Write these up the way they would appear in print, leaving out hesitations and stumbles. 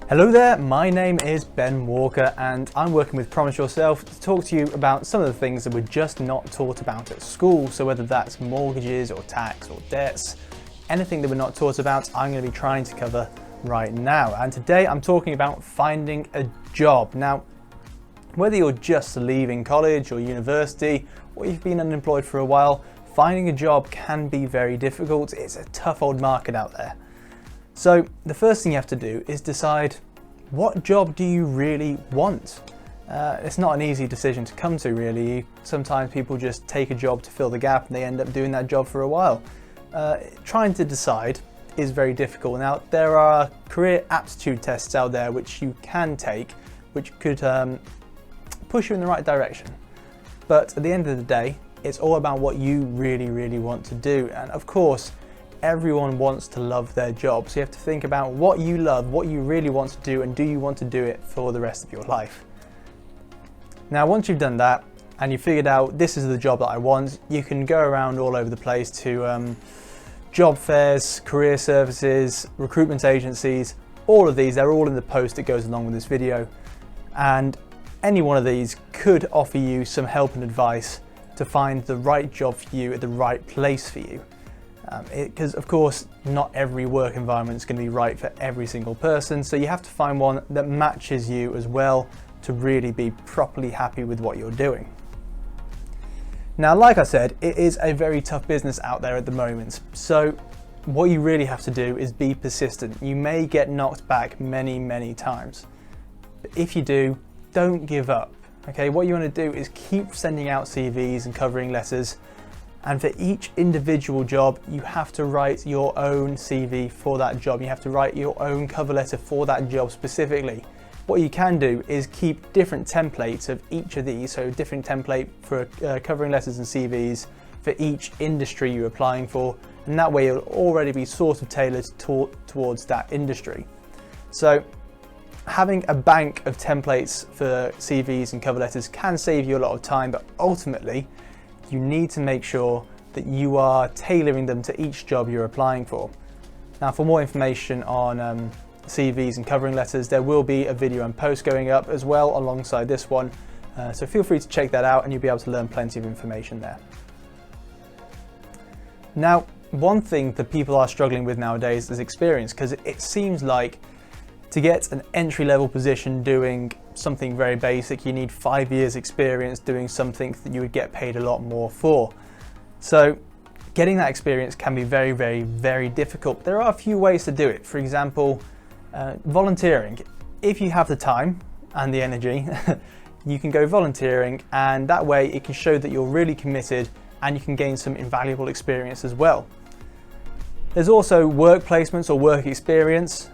Hello there, my name is Ben Walker and I'm working with Promise Yourself to talk to you about some of the things that we're just not taught about at school. So whether that's mortgages or tax or debts, anything that we're not taught about, I'm going to be trying to cover right now. And today I'm talking about finding a job. Now, whether you're just leaving college or university or you've been unemployed for a while, finding a job can be very difficult. It's a tough old market out there. So the first thing you have to do is decide, what job do you really want? It's not an easy decision to come to, really. Sometimes people just take a job to fill the gap and they end up doing that job for a while. Trying to decide is very difficult. Now, there are career aptitude tests out there which you can take, which could push you in the right direction. But at the end of the day, it's all about what you really want to do. And of course, everyone wants to love their job. So you have to think about what you love, what you really want to do, and do you want to do it for the rest of your life? Now, once you've done that and you've figured out this is the job that I want, you can go around all over the place to job fairs, career services, recruitment agencies. All of these, they're all in the post that goes along with this video. And any one of these could offer you some help and advice to find the right job for you at the right place for you. Because of course, not every work environment is going to be right for every single person, so you have to find one that matches you as well to really be properly happy with what you're doing. Now, like I said, it is a very tough business out there at the moment, so what you really have to do is be persistent. You may get knocked back many times, but if you do, don't give up. Okay, what you want to do is keep sending out CVs and covering letters. And for each individual job, you have to write your own CV for that job. You have to write your own cover letter for that job specifically. What you can do is keep different templates of each of these, so different template for covering letters and CVs for each industry you're applying for, and that way it'll already be sort of tailored towards that industry. So having a bank of templates for CVs and cover letters can save you a lot of time, but ultimately, you need to make sure that you are tailoring them to each job you're applying for. Now, for more information on CVs and covering letters, there will be a video and post going up as well alongside this one. So feel free to check that out and you'll be able to learn plenty of information there. Now, one thing that people are struggling with nowadays is experience, because it seems like to get an entry-level position doing something very basic, you need 5 years experience doing something that you would get paid a lot more for. So getting that experience can be very difficult. There are a few ways to do it. For example, volunteering. If you have the time and the energy, you can go volunteering, and that way it can show that you're really committed and you can gain some invaluable experience as well. There's also work placements or work experience.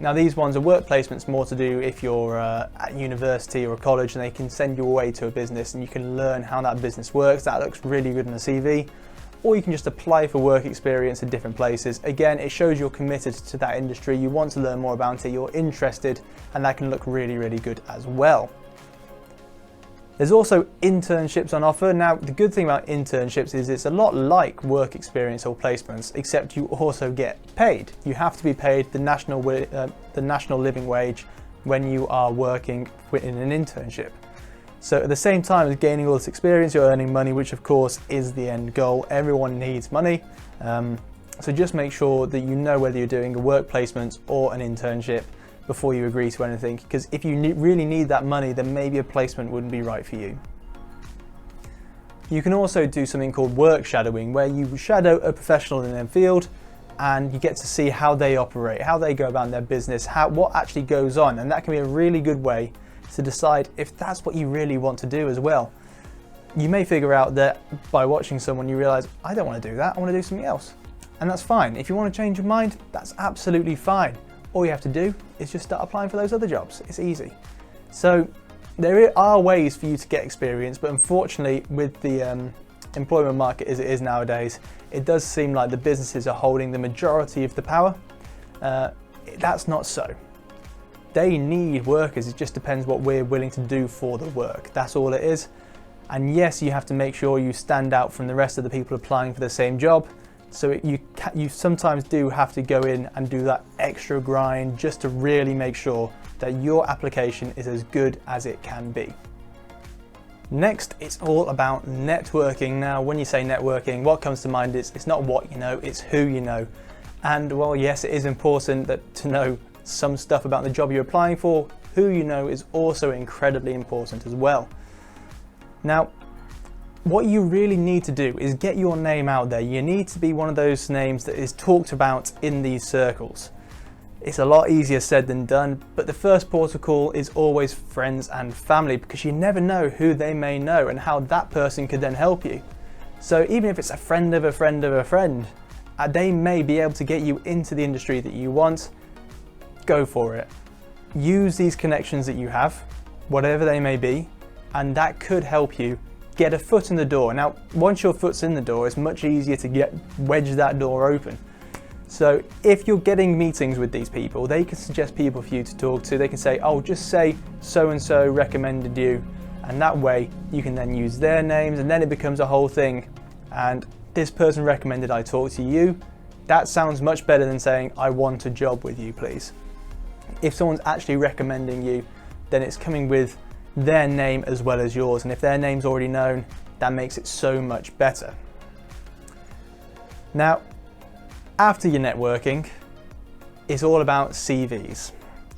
Now, these ones are work placements, more to do if you're at university or college, and they can send you away to a business and you can learn how that business works. That looks really good on a CV. Or you can just apply for work experience in different places. Again, it shows you're committed to that industry, you want to learn more about it, you're interested, and that can look really good as well. There's also internships on offer. Now, the good thing about internships is it's a lot like work experience or placements, except you also get paid. You have to be paid the national living wage when you are working in an internship. So at the same time as gaining all this experience, you're earning money, which of course is the end goal. Everyone needs money. So just make sure that you know whether you're doing a work placement or an internship before you agree to anything, because if you really need that money, then maybe a placement wouldn't be right for you. You can also do something called work shadowing, where you shadow a professional in their field and you get to see how they operate, how they go about their business, what actually goes on, and that can be a really good way to decide if that's what you really want to do as well. You may figure out that by watching someone you realize, I don't want to do that, I want to do something else. And that's fine. If you want to change your mind, that's absolutely fine. All you have to do is just start applying for those other jobs. It's easy. So there are ways for you to get experience, but unfortunately with the employment market as it is nowadays, it does seem like the businesses are holding the majority of the power. That's not so. They need workers, it just depends what we're willing to do for the work. That's all it is. And yes, you have to make sure you stand out from the rest of the people applying for the same job, So you sometimes do have to go in and do that extra grind just to really make sure that your application is as good as it can be. Next, it's all about networking. Now, when you say networking, what comes to mind is it's not what you know, it's who you know. And while yes, it is important to know some stuff about the job you're applying for, who you know is also incredibly important as well. Now, what you really need to do is get your name out there. You need to be one of those names that is talked about in these circles. It's a lot easier said than done, but the first port of call is always friends and family, because you never know who they may know and how that person could then help you. So even if it's a friend of a friend of a friend, they may be able to get you into the industry that you want. Go for it. Use these connections that you have, whatever they may be, and that could help you get a foot in the door. Now, once your foot's in the door, it's much easier to wedge that door open. So if you're getting meetings with these people, they can suggest people for you to talk to. They can say, oh, just say so-and-so recommended you. And that way you can then use their names, and then it becomes a whole thing. And this person recommended I talk to you. That sounds much better than saying, I want a job with you, please. If someone's actually recommending you, then it's coming with their name as well as yours. And if their name's already known, that makes it so much better. Now, after your networking, it's all about CVs.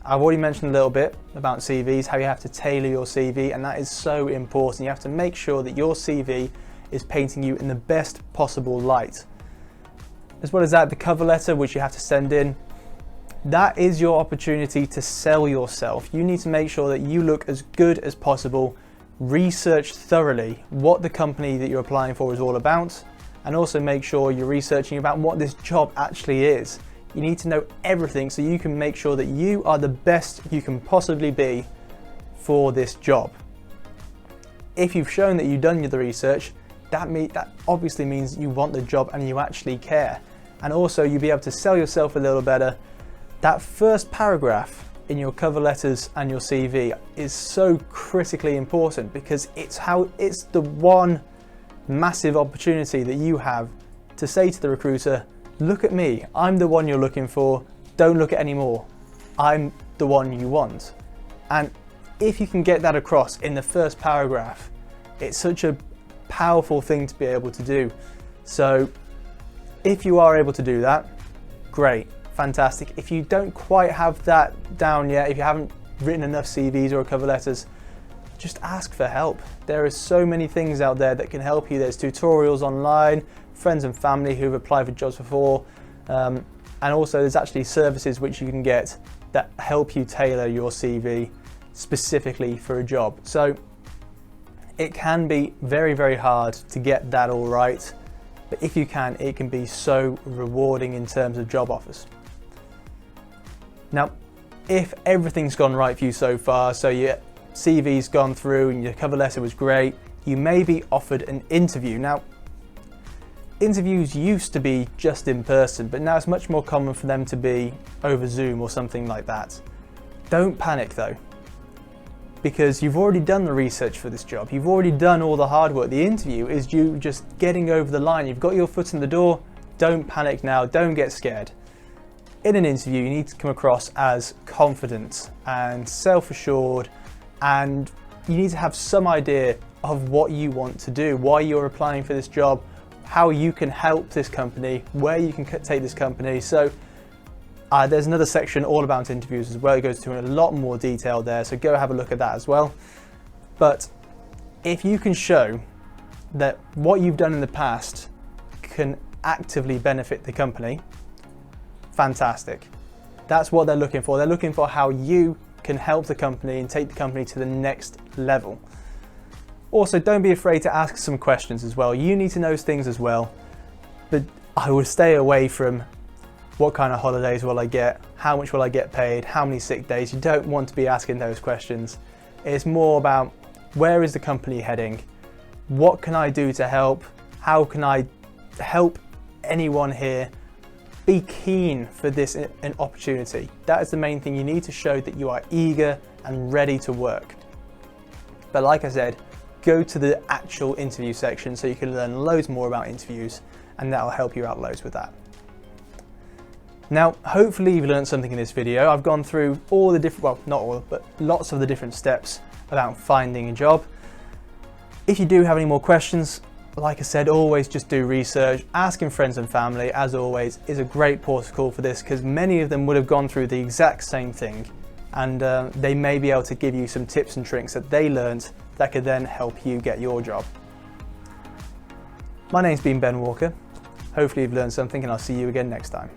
I've already mentioned a little bit about CVs, how you have to tailor your CV, and that is so important. You have to make sure that your CV is painting you in the best possible light. As well as that, the cover letter, which you have to send in, that is your opportunity to sell yourself. You need to make sure that you look as good as possible, research thoroughly what the company that you're applying for is all about, and also make sure you're researching about what this job actually is. You need to know everything so you can make sure that you are the best you can possibly be for this job. If you've shown that you've done the research, that obviously means you want the job and you actually care. And also you'll be able to sell yourself a little better. That first paragraph in your cover letters and your CV is so critically important, because it's the one massive opportunity that you have to say to the recruiter, look at me, I'm the one you're looking for, don't look at any more. I'm the one you want. And if you can get that across in the first paragraph, it's such a powerful thing to be able to do. So if you are able to do that, great, fantastic. If you don't quite have that down yet, if you haven't written enough CVs or cover letters, just ask for help. There are so many things out there that can help you. There's tutorials online, friends and family who've applied for jobs before, and also there's actually services which you can get that help you tailor your CV specifically for a job. So it can be very, very hard to get that all right, but if you can, it can be so rewarding in terms of job offers. Now, if everything's gone right for you so far, so your CV's gone through and your cover letter was great, you may be offered an interview. Now, interviews used to be just in person, but now it's much more common for them to be over Zoom or something like that. Don't panic though, because you've already done the research for this job. You've already done all the hard work. The interview is you just getting over the line. You've got your foot in the door. Don't panic now. Don't get scared. In an interview, you need to come across as confident and self-assured, and you need to have some idea of what you want to do, why you're applying for this job, how you can help this company, where you can take this company. So there's another section all about interviews as well. It goes into a lot more detail there, so go have a look at that as well. But if you can show that what you've done in the past can actively benefit the company, fantastic. That's what they're looking for. They're looking for how you can help the company and take the company to the next level. Also, don't be afraid to ask some questions as well. You need to know things as well, but I would stay away from what kind of holidays will I get, how much will I get paid, how many sick days. You don't want to be asking those questions. It's more about where is the company heading, what can I do to help, how can I help anyone here. Be keen for this an opportunity. That is the main thing. You need to show that you are eager and ready to work. But like I said, go to the actual interview section so you can learn loads more about interviews, and that'll help you out loads with that. Now, hopefully you've learned something in this video. I've gone through all the different, well, not all, but lots of the different steps about finding a job. If you do have any more questions, like I said, always just do research. Asking friends and family, as always, is a great port of call for this, because many of them would have gone through the exact same thing, and they may be able to give you some tips and tricks that they learned that could then help you get your job. My name's been Ben Walker. Hopefully you've learned something, and I'll see you again next time.